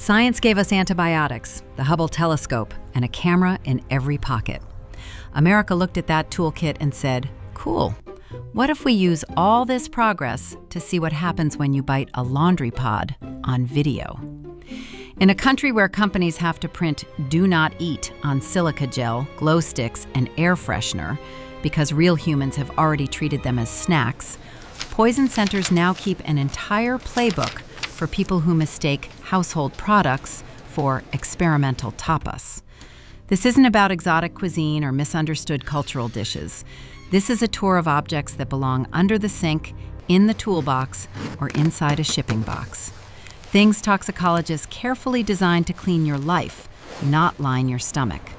Science gave us antibiotics, the Hubble telescope, and a camera in every pocket. America looked at that toolkit and said, cool, what if we use all this progress to see what happens when you bite a laundry pod on video? In a country where companies have to print "do not eat" on silica gel, glow sticks, and air freshener because real humans have already treated them as snacks, poison centers now keep an entire playbook for people who mistake household products for experimental tapas. This isn't about exotic cuisine or misunderstood cultural dishes. This is a tour of objects that belong under the sink, in the toolbox, or inside a shipping box. Things toxicologists carefully designed to clean your life, not line your stomach.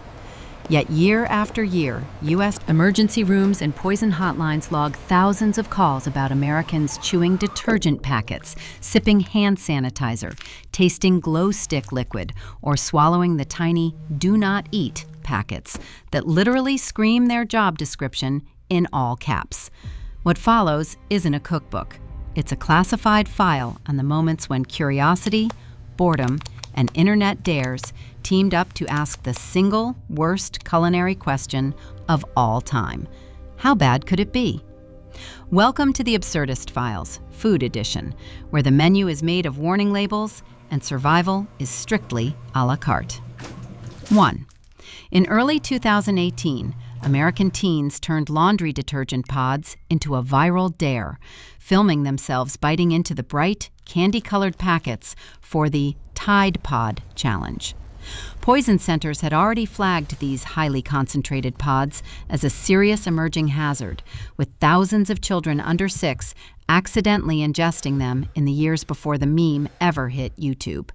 Yet year after year, U.S. emergency rooms and poison hotlines log thousands of calls about Americans chewing detergent packets, sipping hand sanitizer, tasting glow stick liquid, or swallowing the tiny "do not eat" packets that literally scream their job description in all caps. What follows isn't a cookbook. It's a classified file on the moments when curiosity, boredom, and internet dares teamed up to ask the single worst culinary question of all time. How bad could it be? Welcome to the Absurdist Files, Food Edition, where the menu is made of warning labels and survival is strictly a la carte. 1. In early 2018, American teens turned laundry detergent pods into a viral dare, filming themselves biting into the bright, candy-colored packets for the Tide Pod Challenge. Poison centers had already flagged these highly concentrated pods as a serious emerging hazard, with thousands of children under 6 accidentally ingesting them in the years before the meme ever hit YouTube.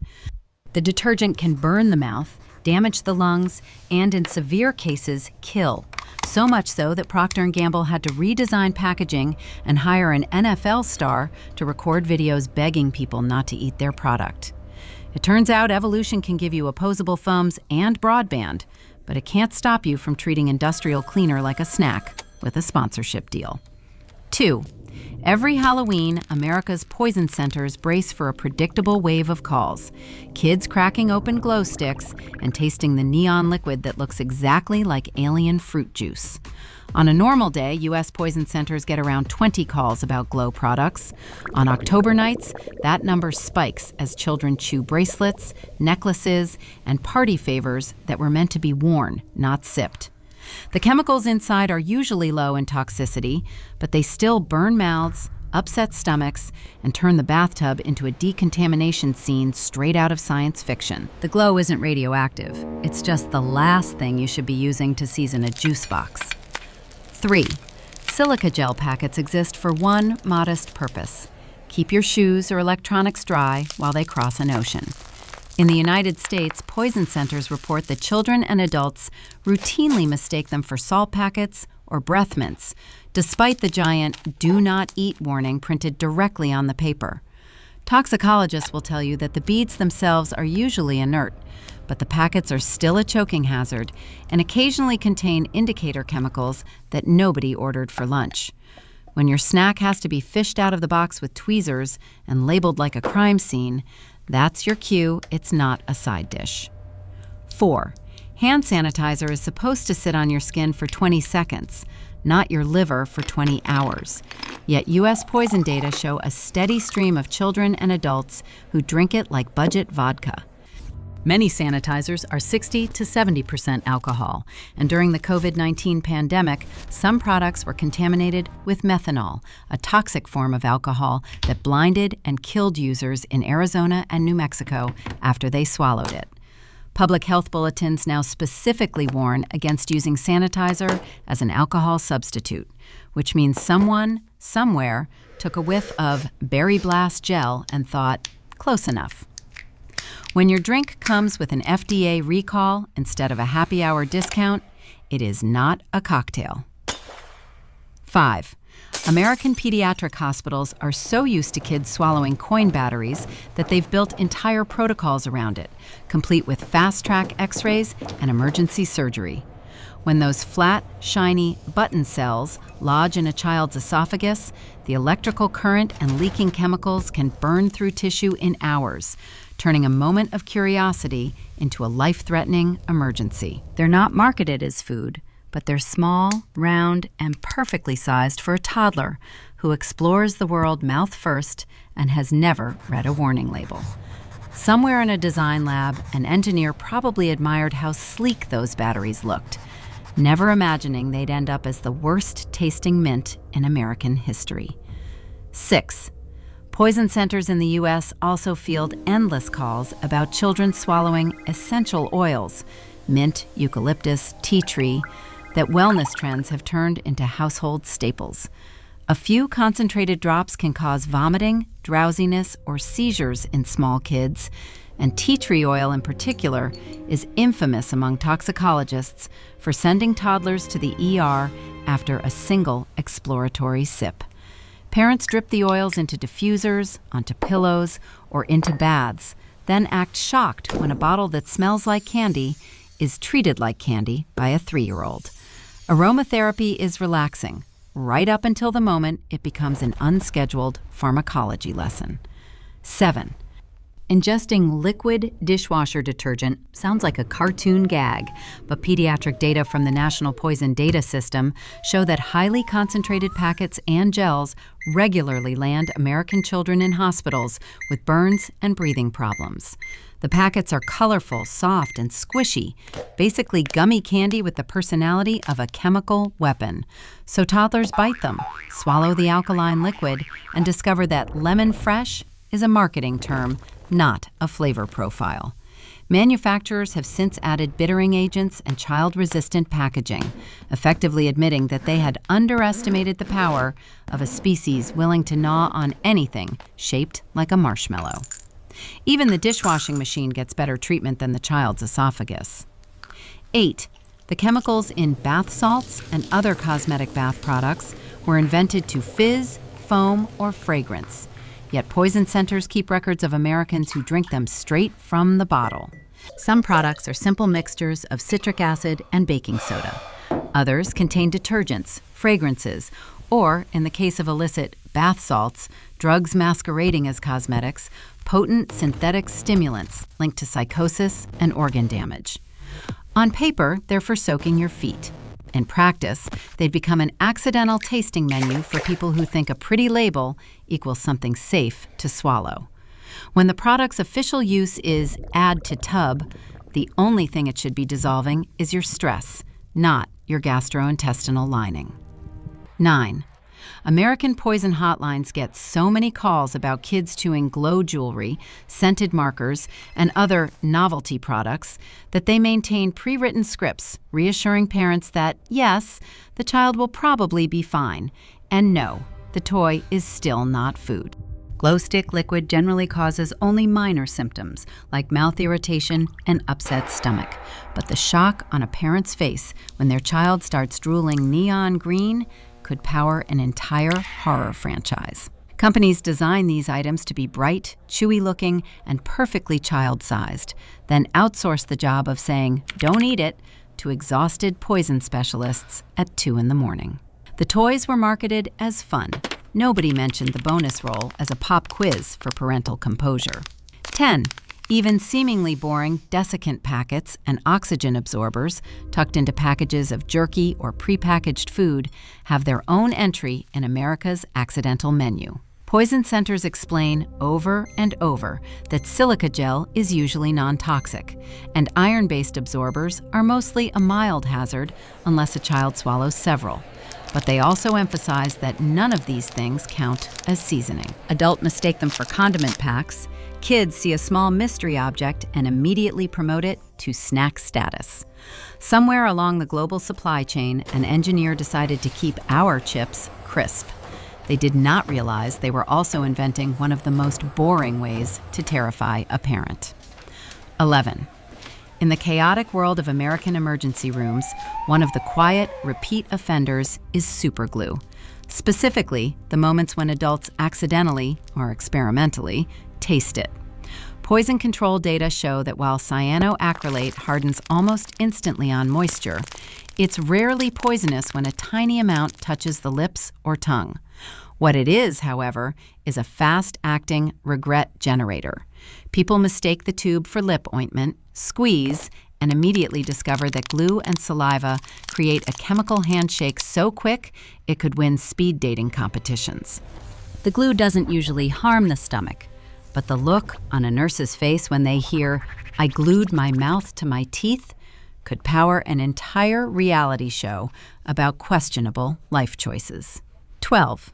The detergent can burn the mouth, damage the lungs, and in severe cases, kill. So much so that Procter & Gamble had to redesign packaging and hire an NFL star to record videos begging people not to eat their product. It turns out evolution can give you opposable thumbs and broadband, but it can't stop you from treating industrial cleaner like a snack with a sponsorship deal. 2. Every Halloween, America's poison centers brace for a predictable wave of calls. Kids cracking open glow sticks and tasting the neon liquid that looks exactly like alien fruit juice. On a normal day, U.S. poison centers get around 20 calls about glow products. On October nights, that number spikes as children chew bracelets, necklaces, and party favors that were meant to be worn, not sipped. The chemicals inside are usually low in toxicity, but they still burn mouths, upset stomachs, and turn the bathtub into a decontamination scene straight out of science fiction. The glow isn't radioactive. It's just the last thing you should be using to season a juice box. 3. Silica gel packets exist for one modest purpose: keep your shoes or electronics dry while they cross an ocean. In the United States, poison centers report that children and adults routinely mistake them for salt packets or breath mints, despite the giant "do not eat" warning printed directly on the paper. Toxicologists will tell you that the beads themselves are usually inert, but the packets are still a choking hazard and occasionally contain indicator chemicals that nobody ordered for lunch. When your snack has to be fished out of the box with tweezers and labeled like a crime scene, that's your cue it's not a side dish. 4. Hand sanitizer is supposed to sit on your skin for 20 seconds, not your liver for 20 hours. Yet U.S. poison data show a steady stream of children and adults who drink it like budget vodka. Many sanitizers are 60 to 70% alcohol, and during the COVID-19 pandemic, some products were contaminated with methanol, a toxic form of alcohol that blinded and killed users in Arizona and New Mexico after they swallowed it. Public health bulletins now specifically warn against using sanitizer as an alcohol substitute, which means someone, somewhere, took a whiff of Berry Blast gel and thought, close enough. When your drink comes with an FDA recall instead of a happy hour discount, it is not a cocktail. 5. American pediatric hospitals are so used to kids swallowing coin batteries that they've built entire protocols around it, complete with fast-track x-rays and emergency surgery. When those flat, shiny button cells lodge in a child's esophagus, the electrical current and leaking chemicals can burn through tissue in hours, turning a moment of curiosity into a life-threatening emergency. They're not marketed as food, but they're small, round, and perfectly sized for a toddler who explores the world mouth first and has never read a warning label. Somewhere in a design lab, an engineer probably admired how sleek those batteries looked, never imagining they'd end up as the worst-tasting mint in American history. 6. Poison centers in the U.S. also field endless calls about children swallowing essential oils, mint, eucalyptus, tea tree, that wellness trends have turned into household staples. A few concentrated drops can cause vomiting, drowsiness, or seizures in small kids, and tea tree oil in particular is infamous among toxicologists for sending toddlers to the ER after a single exploratory sip. Parents drip the oils into diffusers, onto pillows, or into baths, then act shocked when a bottle that smells like candy is treated like candy by a 3-year-old. Aromatherapy is relaxing, right up until the moment it becomes an unscheduled pharmacology lesson. 7. Ingesting liquid dishwasher detergent sounds like a cartoon gag, but pediatric data from the National Poison Data System show that highly concentrated packets and gels regularly land American children in hospitals with burns and breathing problems. The packets are colorful, soft, and squishy, basically gummy candy with the personality of a chemical weapon. So toddlers bite them, swallow the alkaline liquid, and discover that lemon fresh is a marketing term, not a flavor profile. Manufacturers have since added bittering agents and child-resistant packaging, effectively admitting that they had underestimated the power of a species willing to gnaw on anything shaped like a marshmallow. Even the dishwashing machine gets better treatment than the child's esophagus. 8. The chemicals in bath salts and other cosmetic bath products were invented to fizz, foam, or fragrance. Yet poison centers keep records of Americans who drink them straight from the bottle. Some products are simple mixtures of citric acid and baking soda. Others contain detergents, fragrances, or, in the case of illicit bath salts, drugs masquerading as cosmetics, potent synthetic stimulants linked to psychosis and organ damage. On paper, they're for soaking your feet. In practice, they'd become an accidental tasting menu for people who think a pretty label equals something safe to swallow. When the product's official use is add to tub, the only thing it should be dissolving is your stress, not your gastrointestinal lining. 9. American poison hotlines get so many calls about kids chewing glow jewelry, scented markers, and other novelty products that they maintain pre-written scripts reassuring parents that, yes, the child will probably be fine, and no, the toy is still not food. Glow stick liquid generally causes only minor symptoms, like mouth irritation and upset stomach. But the shock on a parent's face when their child starts drooling neon green could power an entire horror franchise. Companies design these items to be bright, chewy-looking, and perfectly child-sized, then outsource the job of saying, "Don't eat it," to exhausted poison specialists at 2 a.m. The toys were marketed as fun. Nobody mentioned the bonus roll as a pop quiz for parental composure. 10. Even seemingly boring desiccant packets and oxygen absorbers tucked into packages of jerky or prepackaged food have their own entry in America's accidental menu. Poison centers explain over and over that silica gel is usually non-toxic, and iron-based absorbers are mostly a mild hazard unless a child swallows several. But they also emphasize that none of these things count as seasoning. Adults mistake them for condiment packs. Kids see a small mystery object and immediately promote it to snack status. Somewhere along the global supply chain, an engineer decided to keep our chips crisp. They did not realize they were also inventing one of the most boring ways to terrify a parent. 11. In the chaotic world of American emergency rooms, one of the quiet, repeat offenders is superglue. Specifically, the moments when adults accidentally, or experimentally, taste it. Poison control data show that while cyanoacrylate hardens almost instantly on moisture, it's rarely poisonous when a tiny amount touches the lips or tongue. What it is, however, is a fast-acting regret generator. People mistake the tube for lip ointment, squeeze, and immediately discover that glue and saliva create a chemical handshake so quick it could win speed dating competitions. The glue doesn't usually harm the stomach, but the look on a nurse's face when they hear, "I glued my mouth to my teeth," could power an entire reality show about questionable life choices. 12.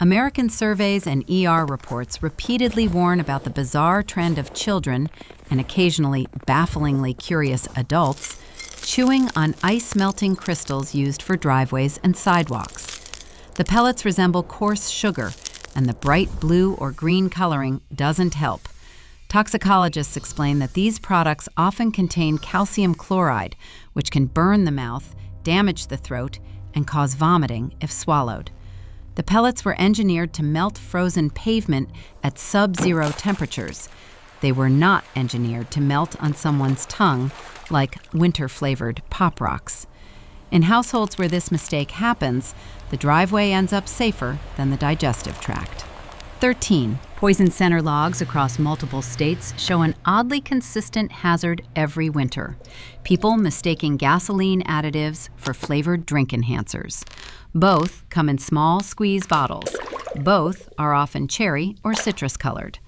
American surveys and ER reports repeatedly warn about the bizarre trend of children, and occasionally bafflingly curious adults, chewing on ice-melting crystals used for driveways and sidewalks. The pellets resemble coarse sugar, and the bright blue or green coloring doesn't help. Toxicologists explain that these products often contain calcium chloride, which can burn the mouth, damage the throat, and cause vomiting if swallowed. The pellets were engineered to melt frozen pavement at sub-zero temperatures. They were not engineered to melt on someone's tongue like winter-flavored Pop Rocks. In households where this mistake happens, the driveway ends up safer than the digestive tract. 13. Poison center logs across multiple states show an oddly consistent hazard every winter. People mistaking gasoline additives for flavored drink enhancers. Both come in small squeeze bottles. Both are often cherry or citrus colored.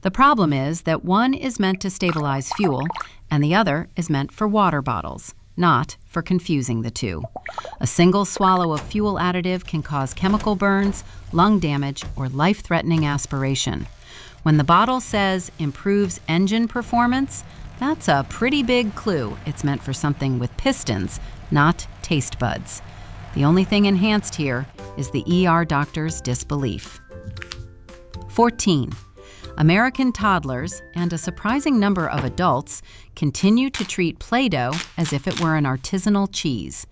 The problem is that one is meant to stabilize fuel and the other is meant for water bottles, not for confusing the two. A single swallow of fuel additive can cause chemical burns, lung damage, or life-threatening aspiration. When the bottle says improves engine performance, that's a pretty big clue it's meant for something with pistons, not taste buds. The only thing enhanced here is the ER doctor's disbelief. 14. American toddlers, and a surprising number of adults, continue to treat Play-Doh as if it were an artisanal cheese.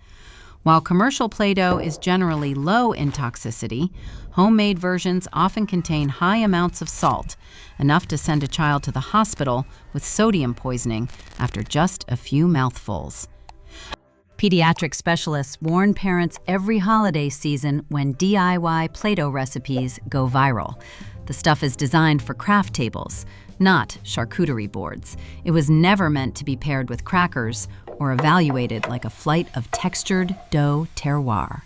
While commercial Play-Doh is generally low in toxicity, homemade versions often contain high amounts of salt, enough to send a child to the hospital with sodium poisoning after just a few mouthfuls. Pediatric specialists warn parents every holiday season when DIY Play-Doh recipes go viral. The stuff is designed for craft tables, not charcuterie boards. It was never meant to be paired with crackers or evaluated like a flight of textured dough terroir.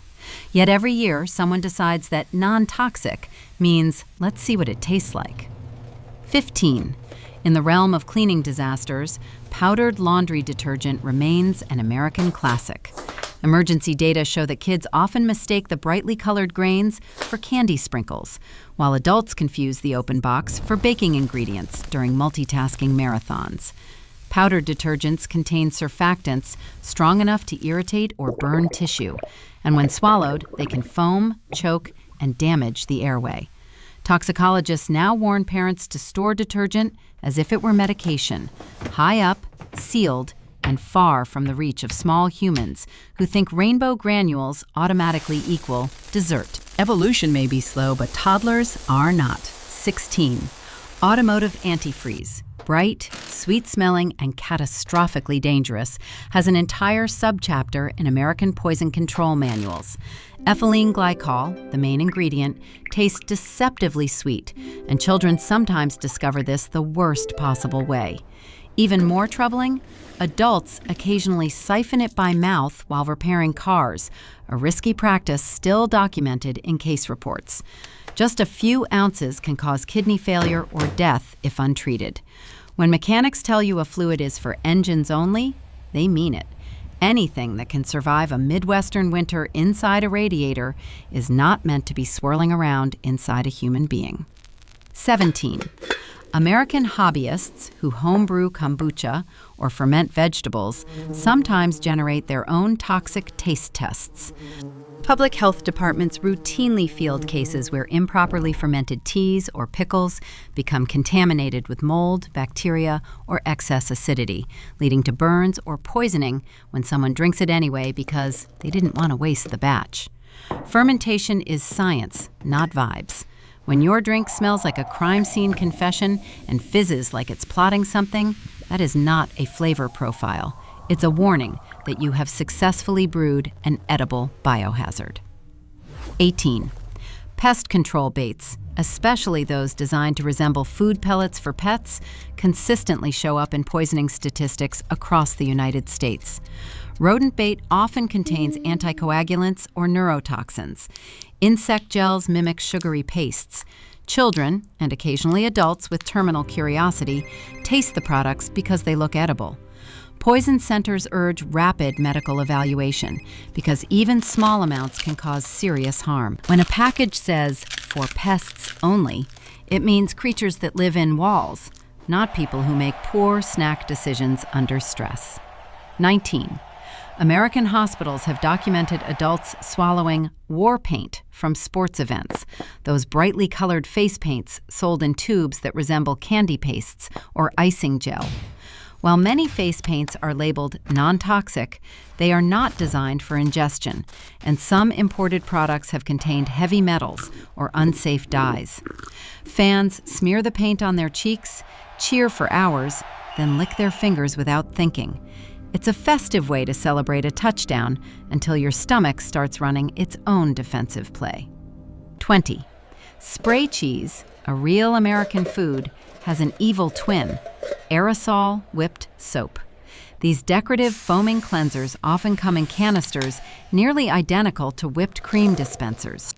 Yet every year, someone decides that non-toxic means let's see what it tastes like. 15. In the realm of cleaning disasters, powdered laundry detergent remains an American classic. Emergency data show that kids often mistake the brightly colored grains for candy sprinkles, while adults confuse the open box for baking ingredients during multitasking marathons. Powdered detergents contain surfactants strong enough to irritate or burn tissue, and when swallowed, they can foam, choke, and damage the airway. Toxicologists now warn parents to store detergent as if it were medication, high up, sealed, and far from the reach of small humans who think rainbow granules automatically equal dessert. Evolution may be slow, but toddlers are not. 16. Automotive antifreeze. Bright, sweet-smelling, and catastrophically dangerous, has an entire subchapter in American poison control manuals. Ethylene glycol, the main ingredient, tastes deceptively sweet, and children sometimes discover this the worst possible way. Even more troubling, adults occasionally siphon it by mouth while repairing cars, a risky practice still documented in case reports. Just a few ounces can cause kidney failure or death if untreated. When mechanics tell you a fluid is for engines only, they mean it. Anything that can survive a Midwestern winter inside a radiator is not meant to be swirling around inside a human being. 17. American hobbyists who homebrew kombucha or ferment vegetables sometimes generate their own toxic taste tests. Public health departments routinely field cases where improperly fermented teas or pickles become contaminated with mold, bacteria, or excess acidity, leading to burns or poisoning when someone drinks it anyway because they didn't want to waste the batch. Fermentation is science, not vibes. When your drink smells like a crime scene confession and fizzes like it's plotting something, that is not a flavor profile. It's a warning that you have successfully brewed an edible biohazard. 18. Pest control baits, especially those designed to resemble food pellets for pets, consistently show up in poisoning statistics across the United States. Rodent bait often contains anticoagulants or neurotoxins. Insect gels mimic sugary pastes. Children, and occasionally adults with terminal curiosity, taste the products because they look edible. Poison centers urge rapid medical evaluation because even small amounts can cause serious harm. When a package says, "for pests only," it means creatures that live in walls, not people who make poor snack decisions under stress. 19. American hospitals have documented adults swallowing war paint from sports events, those brightly colored face paints sold in tubes that resemble candy pastes or icing gel. While many face paints are labeled non-toxic, they are not designed for ingestion, and some imported products have contained heavy metals or unsafe dyes. Fans smear the paint on their cheeks, cheer for hours, then lick their fingers without thinking. It's a festive way to celebrate a touchdown until your stomach starts running its own defensive play. 20. Spray cheese, a real American food, has an evil twin: aerosol whipped soap. These decorative foaming cleansers often come in canisters nearly identical to whipped cream dispensers.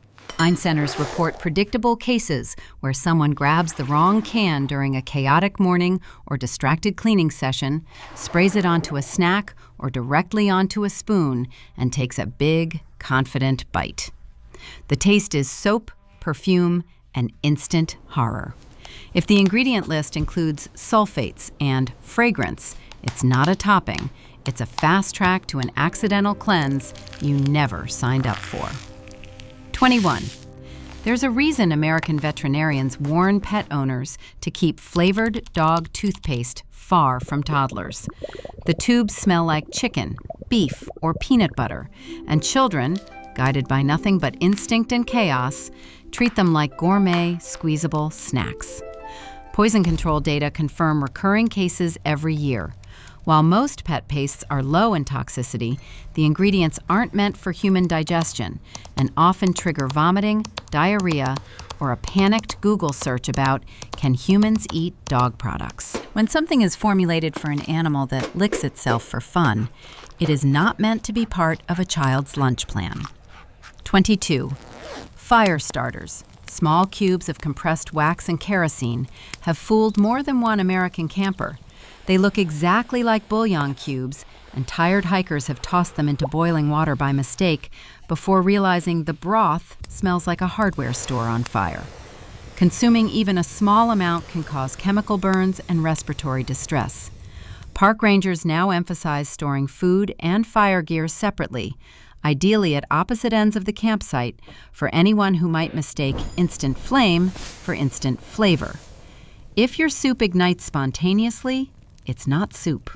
Centers report predictable cases where someone grabs the wrong can during a chaotic morning or distracted cleaning session, sprays it onto a snack or directly onto a spoon, and takes a big, confident bite. The taste is soap, perfume, and instant horror. If the ingredient list includes sulfates and fragrance, it's not a topping. It's a fast track to an accidental cleanse you never signed up for. 21. There's a reason American veterinarians warn pet owners to keep flavored dog toothpaste far from toddlers. The tubes smell like chicken, beef, or peanut butter, and children, guided by nothing but instinct and chaos, treat them like gourmet, squeezable snacks. Poison control data confirm recurring cases every year. While most pet pastes are low in toxicity, the ingredients aren't meant for human digestion and often trigger vomiting, diarrhea, or a panicked Google search about, "Can humans eat dog products?" When something is formulated for an animal that licks itself for fun, it is not meant to be part of a child's lunch plan. 22. Fire starters, small cubes of compressed wax and kerosene, have fooled more than one American camper. They look exactly like bouillon cubes, and tired hikers have tossed them into boiling water by mistake before realizing the broth smells like a hardware store on fire. Consuming even a small amount can cause chemical burns and respiratory distress. Park rangers now emphasize storing food and fire gear separately, ideally at opposite ends of the campsite, for anyone who might mistake instant flame for instant flavor. If your soup ignites spontaneously, it's not soup.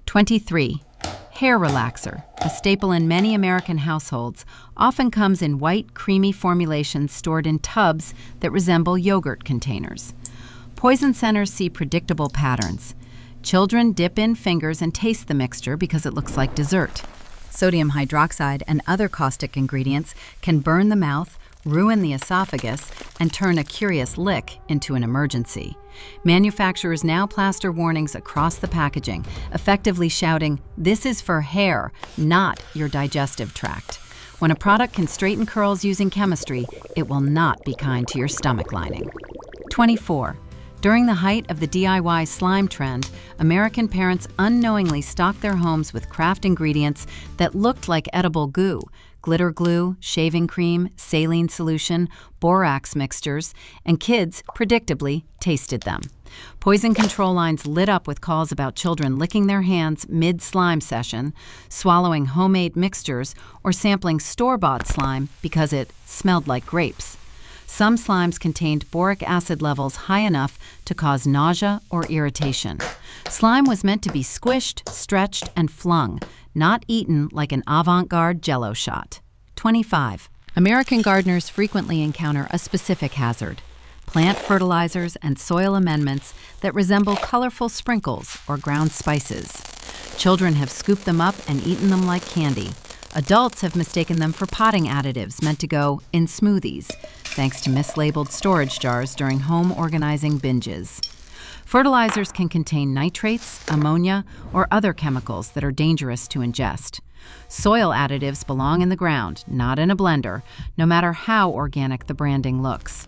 23. Hair relaxer, a staple in many American households, often comes in white, creamy formulations stored in tubs that resemble yogurt containers. Poison centers see predictable patterns. Children dip in fingers and taste the mixture because it looks like dessert. Sodium hydroxide and other caustic ingredients can burn the mouth, ruin the esophagus, and turn a curious lick into an emergency. Manufacturers now plaster warnings across the packaging, effectively shouting, "This is for hair, not your digestive tract." When a product can straighten curls using chemistry, it will not be kind to your stomach lining. 24. During the height of the DIY slime trend, American parents unknowingly stocked their homes with craft ingredients that looked like edible goo: glitter glue, shaving cream, saline solution, borax mixtures, and kids, predictably, tasted them. Poison control lines lit up with calls about children licking their hands mid-slime session, swallowing homemade mixtures, or sampling store-bought slime because it smelled like grapes. Some slimes contained boric acid levels high enough to cause nausea or irritation. Slime was meant to be squished, stretched, and flung, not eaten like an avant-garde Jell-O shot. 25. American gardeners frequently encounter a specific hazard: plant fertilizers and soil amendments that resemble colorful sprinkles or ground spices. Children have scooped them up and eaten them like candy. Adults have mistaken them for potting additives meant to go in smoothies. thanks to mislabeled storage jars during home organizing binges. Fertilizers can contain nitrates, ammonia, or other chemicals that are dangerous to ingest. Soil additives belong in the ground, not in a blender, no matter how organic the branding looks.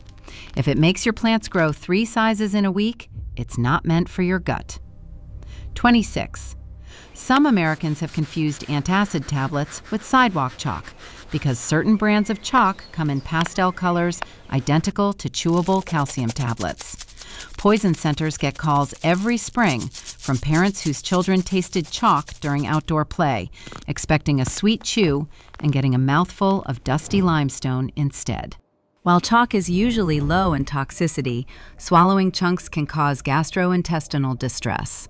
If it makes your plants grow 3 sizes in a week, it's not meant for your gut. 26. Some Americans have confused antacid tablets with sidewalk chalk because certain brands of chalk come in pastel colors identical to chewable calcium tablets. Poison centers get calls every spring from parents whose children tasted chalk during outdoor play, expecting a sweet chew and getting a mouthful of dusty limestone instead. While chalk is usually low in toxicity, swallowing chunks can cause gastrointestinal distress.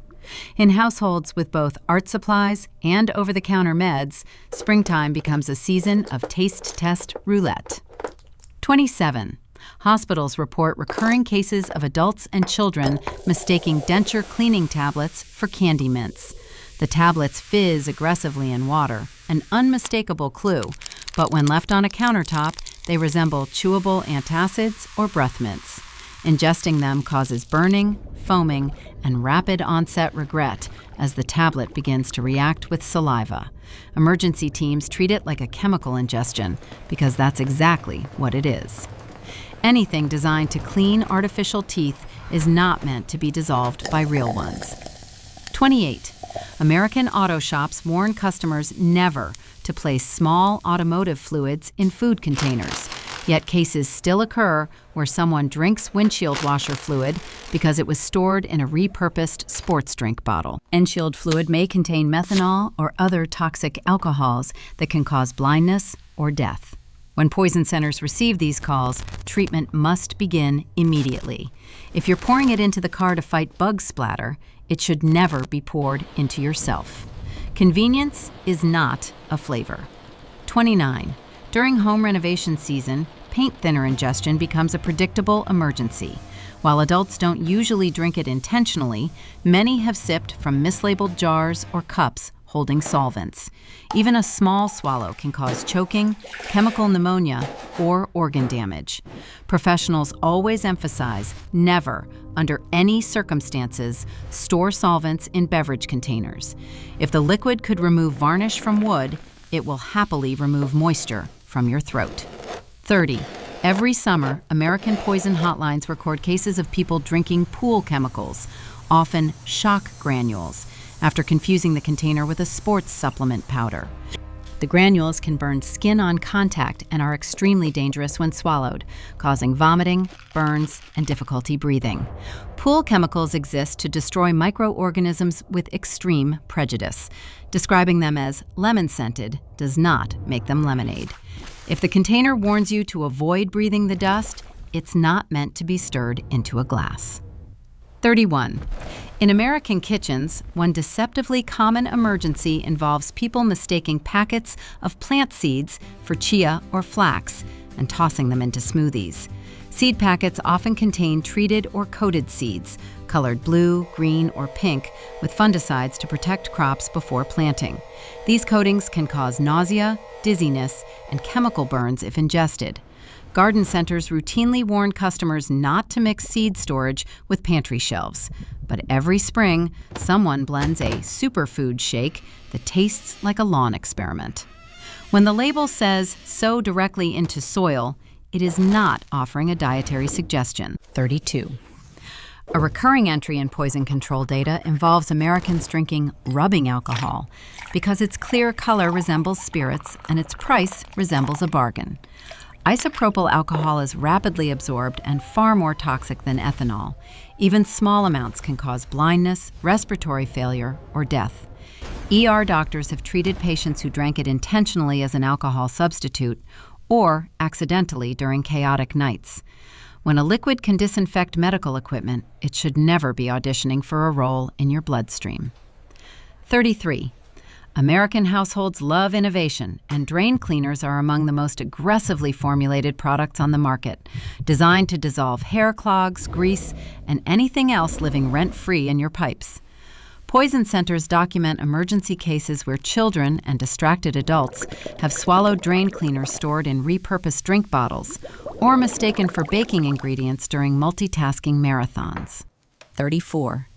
In households with both art supplies and over-the-counter meds, springtime becomes a season of taste test roulette. 27. Hospitals report recurring cases of adults and children mistaking denture cleaning tablets for candy mints. The tablets fizz aggressively in water, an unmistakable clue, but when left on a countertop, they resemble chewable antacids or breath mints. Ingesting them causes burning, foaming, and rapid onset regret as the tablet begins to react with saliva. Emergency teams treat it like a chemical ingestion because that's exactly what it is. Anything designed to clean artificial teeth is not meant to be dissolved by real ones. 28. American auto shops warn customers never to place small automotive fluids in food containers, yet cases still occur where someone drinks windshield washer fluid because it was stored in a repurposed sports drink bottle. Windshield fluid may contain methanol or other toxic alcohols that can cause blindness or death. When poison centers receive these calls, treatment must begin immediately. If you're pouring it into the car to fight bug splatter, it should never be poured into yourself. Convenience is not a flavor. 29. During home renovation season, paint thinner ingestion becomes a predictable emergency. While adults don't usually drink it intentionally, many have sipped from mislabeled jars or cups holding solvents. Even a small swallow can cause choking, chemical pneumonia, or organ damage. Professionals always emphasize never, under any circumstances, store solvents in beverage containers. If the liquid could remove varnish from wood, it will happily remove moisture from your throat. 30. Every summer, American poison hotlines record cases of people drinking pool chemicals, often shock granules, after confusing the container with a sports supplement powder. The granules can burn skin on contact and are extremely dangerous when swallowed, causing vomiting, burns, and difficulty breathing. Pool chemicals exist to destroy microorganisms with extreme prejudice. Describing them as lemon-scented does not make them lemonade. If the container warns you to avoid breathing the dust, it's not meant to be stirred into a glass. 31. In American kitchens, one deceptively common emergency involves people mistaking packets of plant seeds for chia or flax and tossing them into smoothies. Seed packets often contain treated or coated seeds, colored blue, green, or pink, with fungicides to protect crops before planting. These coatings can cause nausea, dizziness, and chemical burns if ingested. Garden centers routinely warn customers not to mix seed storage with pantry shelves. But every spring, someone blends a superfood shake that tastes like a lawn experiment. When the label says sow directly into soil, it is not offering a dietary suggestion. 32. A recurring entry in poison control data involves Americans drinking rubbing alcohol because its clear color resembles spirits and its price resembles a bargain. Isopropyl alcohol is rapidly absorbed and far more toxic than ethanol. Even small amounts can cause blindness, respiratory failure, or death. ER doctors have treated patients who drank it intentionally as an alcohol substitute or accidentally during chaotic nights. When a liquid can disinfect medical equipment, it should never be auditioning for a role in your bloodstream. 33. American households love innovation, and drain cleaners are among the most aggressively formulated products on the market, designed to dissolve hair clogs, grease, and anything else living rent-free in your pipes. Poison centers document emergency cases where children and distracted adults have swallowed drain cleaners stored in repurposed drink bottles or mistaken for baking ingredients during multitasking marathons. 34.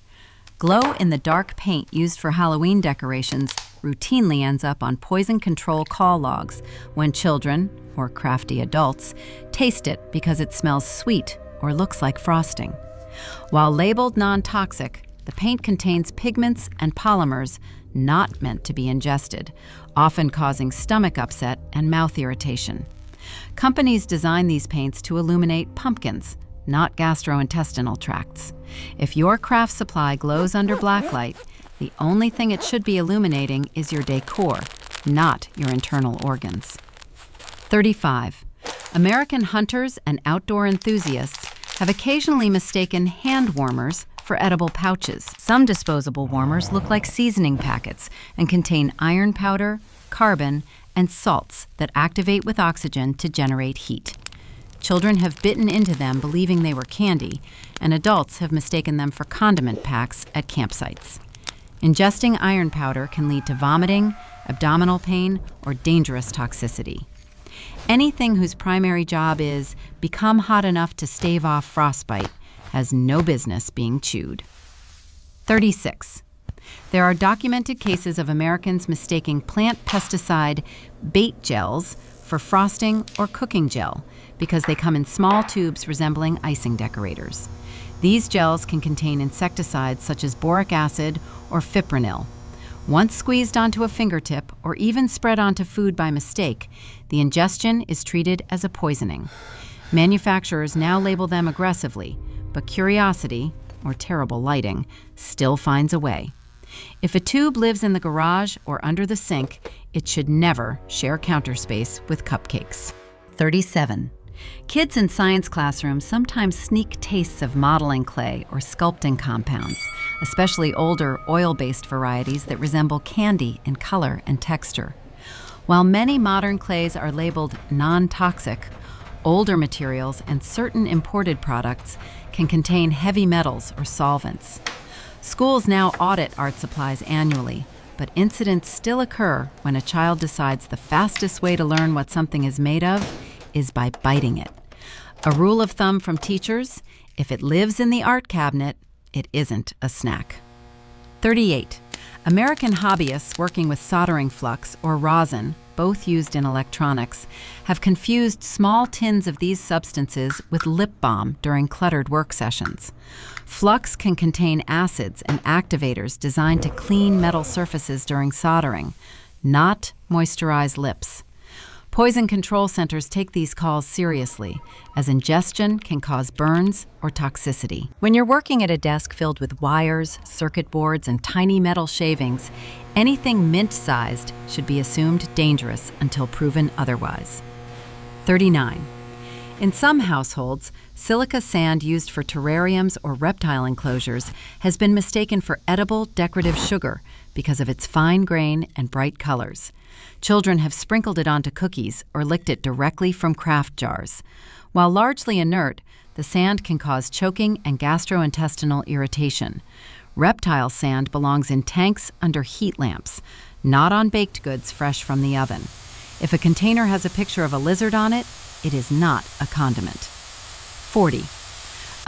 Glow-in-the-dark paint used for Halloween decorations routinely ends up on poison control call logs when children, or crafty adults, taste it because it smells sweet or looks like frosting. While labeled non-toxic, the paint contains pigments and polymers not meant to be ingested, often causing stomach upset and mouth irritation. Companies design these paints to illuminate pumpkins, not gastrointestinal tracts. If your craft supply glows under blacklight, the only thing it should be illuminating is your decor, not your internal organs. 35. American hunters and outdoor enthusiasts have occasionally mistaken hand warmers for edible pouches. Some disposable warmers look like seasoning packets and contain iron powder, carbon, and salts that activate with oxygen to generate heat. Children have bitten into them believing they were candy, and adults have mistaken them for condiment packs at campsites. Ingesting iron powder can lead to vomiting, abdominal pain, or dangerous toxicity. Anything whose primary job is become hot enough to stave off frostbite has no business being chewed. 36. There are documented cases of Americans mistaking plant pesticide bait gels for frosting or cooking gel because they come in small tubes resembling icing decorators. These gels can contain insecticides such as boric acid or fipronil. Once squeezed onto a fingertip or even spread onto food by mistake, the ingestion is treated as a poisoning. Manufacturers now label them aggressively, but curiosity, or terrible lighting, still finds a way. If a tube lives in the garage or under the sink, it should never share counter space with cupcakes. 37. Kids in science classrooms sometimes sneak tastes of modeling clay or sculpting compounds, especially older oil-based varieties that resemble candy in color and texture. While many modern clays are labeled non-toxic, older materials and certain imported products can contain heavy metals or solvents. Schools now audit art supplies annually, but incidents still occur when a child decides the fastest way to learn what something is made of is by biting it. A rule of thumb from teachers: if it lives in the art cabinet, it isn't a snack. 38. American hobbyists working with soldering flux or rosin, both used in electronics, have confused small tins of these substances with lip balm during cluttered work sessions. Flux can contain acids and activators designed to clean metal surfaces during soldering, not moisturize lips. Poison control centers take these calls seriously, as ingestion can cause burns or toxicity. When you're working at a desk filled with wires, circuit boards, and tiny metal shavings, anything mint-sized should be assumed dangerous until proven otherwise. 39. In some households, silica sand used for terrariums or reptile enclosures has been mistaken for edible decorative sugar because of its fine grain and bright colors. Children have sprinkled it onto cookies or licked it directly from craft jars. While largely inert, the sand can cause choking and gastrointestinal irritation. Reptile sand belongs in tanks under heat lamps, not on baked goods fresh from the oven. If a container has a picture of a lizard on it, it is not a condiment. 40.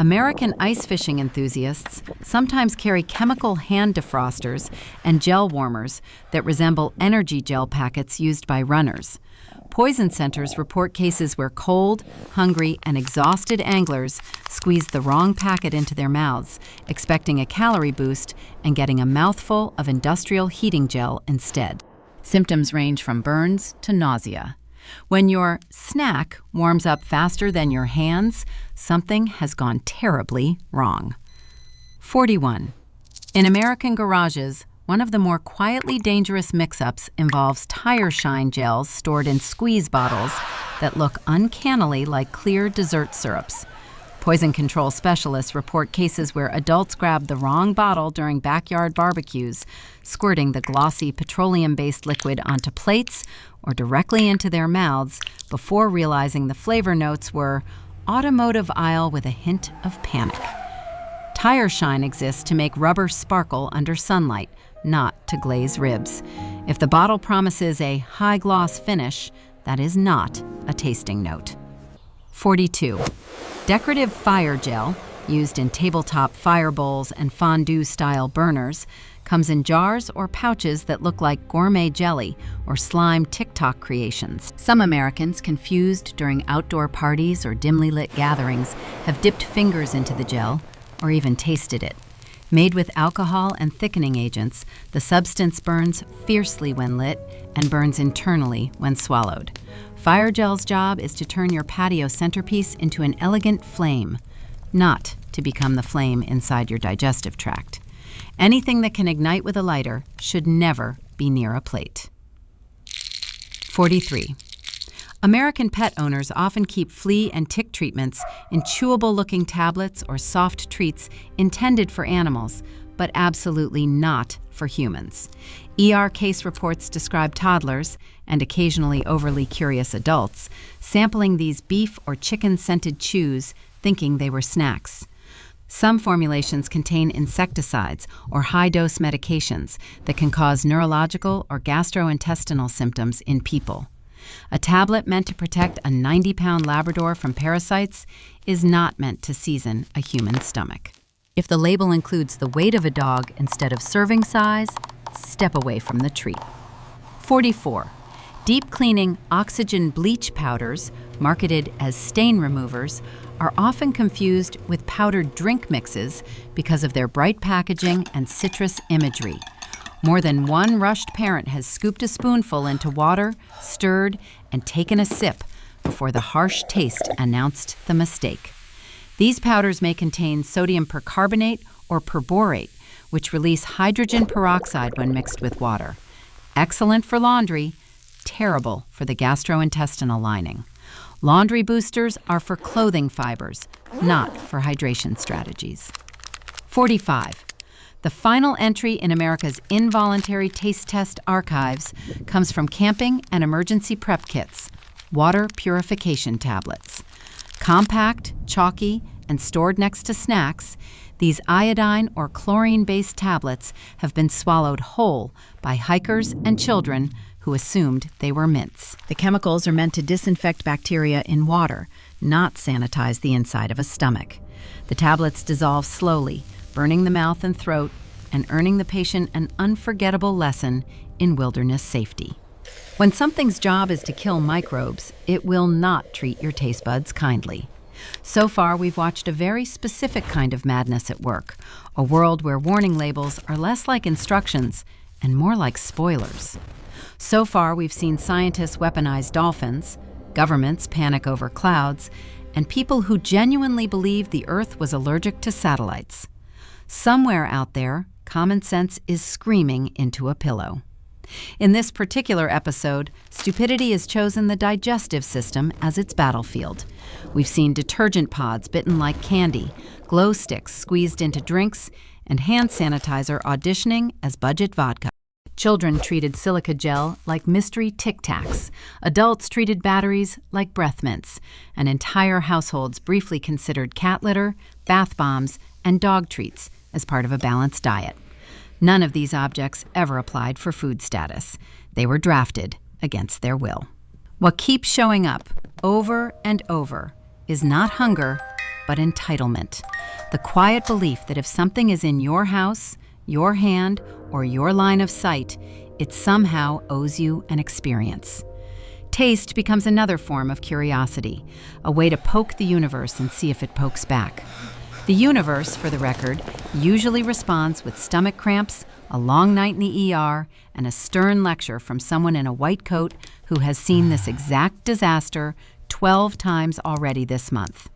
American ice fishing enthusiasts sometimes carry chemical hand defrosters and gel warmers that resemble energy gel packets used by runners. Poison centers report cases where cold, hungry, and exhausted anglers squeeze the wrong packet into their mouths, expecting a calorie boost and getting a mouthful of industrial heating gel instead. Symptoms range from burns to nausea. When your snack warms up faster than your hands, something has gone terribly wrong. 41. In American garages, one of the more quietly dangerous mix-ups involves tire shine gels stored in squeeze bottles that look uncannily like clear dessert syrups. Poison control specialists report cases where adults grab the wrong bottle during backyard barbecues, squirting the glossy petroleum-based liquid onto plates or directly into their mouths before realizing the flavor notes were automotive aisle with a hint of panic. Tire shine exists to make rubber sparkle under sunlight, not to glaze ribs. If the bottle promises a high-gloss finish, that is not a tasting note. 42. Decorative fire gel, used in tabletop fire bowls and fondue-style burners, comes in jars or pouches that look like gourmet jelly or slime TikTok creations. Some Americans, confused during outdoor parties or dimly lit gatherings, have dipped fingers into the gel or even tasted it. Made with alcohol and thickening agents, the substance burns fiercely when lit and burns internally when swallowed. Fire gel's job is to turn your patio centerpiece into an elegant flame, not to become the flame inside your digestive tract. Anything that can ignite with a lighter should never be near a plate. 43. American pet owners often keep flea and tick treatments in chewable-looking tablets or soft treats intended for animals, but absolutely not for humans. ER case reports describe toddlers, and occasionally overly curious adults, sampling these beef or chicken-scented chews, thinking they were snacks. Some formulations contain insecticides or high-dose medications that can cause neurological or gastrointestinal symptoms in people. A tablet meant to protect a 90-pound Labrador from parasites is not meant to season a human stomach. If the label includes the weight of a dog instead of serving size, step away from the treat. 44. Deep cleaning oxygen bleach powders, marketed as stain removers, are often confused with powdered drink mixes because of their bright packaging and citrus imagery. More than one rushed parent has scooped a spoonful into water, stirred, and taken a sip before the harsh taste announced the mistake. These powders may contain sodium percarbonate or perborate, which release hydrogen peroxide when mixed with water. Excellent for laundry, terrible for the gastrointestinal lining. Laundry boosters are for clothing fibers, not for hydration strategies. 45. The final entry in America's involuntary taste test archives comes from camping and emergency prep kits, water purification tablets. Compact, chalky, and stored next to snacks, these iodine or chlorine-based tablets have been swallowed whole by hikers and children who assumed they were mints. The chemicals are meant to disinfect bacteria in water, not sanitize the inside of a stomach. The tablets dissolve slowly, burning the mouth and throat, and earning the patient an unforgettable lesson in wilderness safety. When something's job is to kill microbes, it will not treat your taste buds kindly. So far, we've watched a very specific kind of madness at work, a world where warning labels are less like instructions and more like spoilers. So far, we've seen scientists weaponize dolphins, governments panic over clouds, and people who genuinely believe the Earth was allergic to satellites. Somewhere out there, common sense is screaming into a pillow. In this particular episode, stupidity has chosen the digestive system as its battlefield. We've seen detergent pods bitten like candy, glow sticks squeezed into drinks, and hand sanitizer auditioning as budget vodka. Children treated silica gel like mystery Tic Tacs. Adults treated batteries like breath mints. And entire households briefly considered cat litter, bath bombs, and dog treats as part of a balanced diet. None of these objects ever applied for food status. They were drafted against their will. What keeps showing up over and over is not hunger, but entitlement. The quiet belief that if something is in your house, your hand, or your line of sight, it somehow owes you an experience. Taste becomes another form of curiosity, a way to poke the universe and see if it pokes back. The universe, for the record, usually responds with stomach cramps, a long night in the ER, and a stern lecture from someone in a white coat who has seen this exact disaster 12 times already this month.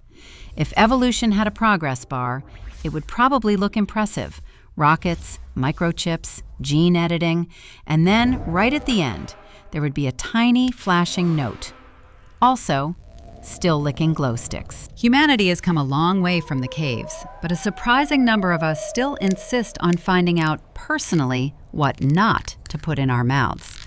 If evolution had a progress bar, it would probably look impressive. Rockets, microchips, gene editing, and then, right at the end, there would be a tiny flashing note. Also, still licking glow sticks. Humanity has come a long way from the caves, but a surprising number of us still insist on finding out personally what not to put in our mouths.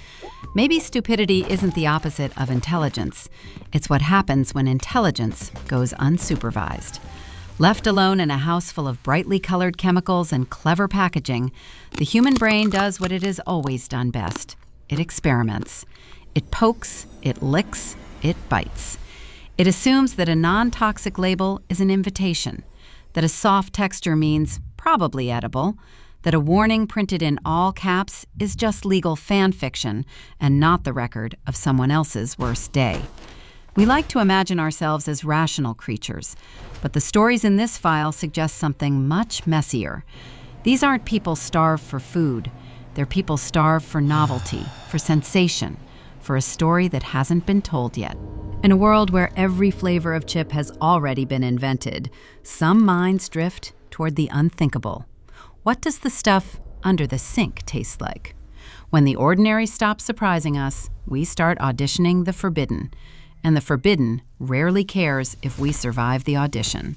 Maybe stupidity isn't the opposite of intelligence. It's what happens when intelligence goes unsupervised. Left alone in a house full of brightly colored chemicals and clever packaging, the human brain does what it has always done best. It experiments. It pokes, it licks, it bites. It assumes that a non-toxic label is an invitation, that a soft texture means probably edible, that a warning printed in all caps is just legal fan fiction and not the record of someone else's worst day. We like to imagine ourselves as rational creatures, but the stories in this file suggest something much messier. These aren't people starved for food. They're people starved for novelty, for sensation, for a story that hasn't been told yet. In a world where every flavor of chip has already been invented, some minds drift toward the unthinkable. What does the stuff under the sink taste like? When the ordinary stops surprising us, we start auditioning the forbidden. And the forbidden rarely cares if we survive the audition.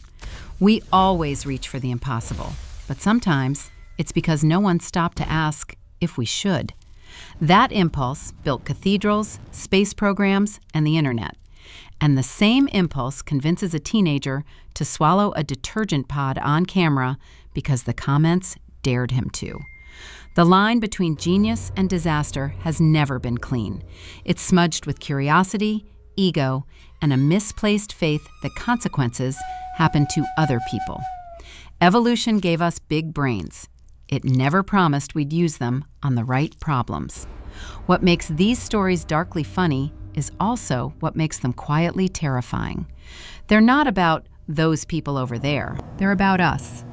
We always reach for the impossible, but sometimes it's because no one stopped to ask if we should. That impulse built cathedrals, space programs, and the internet. And the same impulse convinces a teenager to swallow a detergent pod on camera because the comments dared him to. The line between genius and disaster has never been clean. It's smudged with curiosity, ego, and a misplaced faith that consequences happen to other people. Evolution gave us big brains. It never promised we'd use them on the right problems. What makes these stories darkly funny is also what makes them quietly terrifying. They're not about those people over there. They're about us,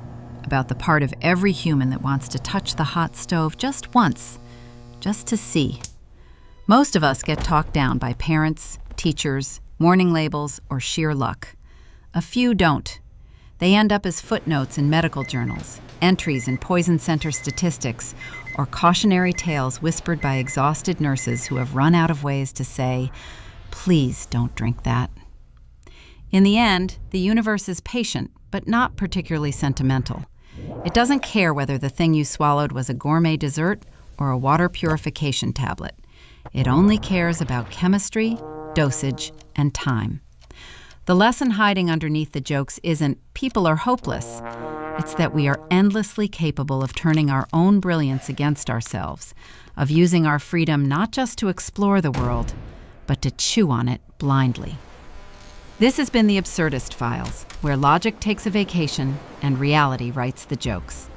about the part of every human that wants to touch the hot stove just once, just to see. Most of us get talked down by parents, teachers, warning labels, or sheer luck. A few don't. They end up as footnotes in medical journals, entries in poison center statistics, or cautionary tales whispered by exhausted nurses who have run out of ways to say, "Please don't drink that." In the end, the universe is patient, but not particularly sentimental. It doesn't care whether the thing you swallowed was a gourmet dessert or a water purification tablet. It only cares about chemistry, dosage, and time. The lesson hiding underneath the jokes isn't people are hopeless. It's that we are endlessly capable of turning our own brilliance against ourselves, of using our freedom not just to explore the world, but to chew on it blindly. This has been the Absurdist Files, where logic takes a vacation and reality writes the jokes.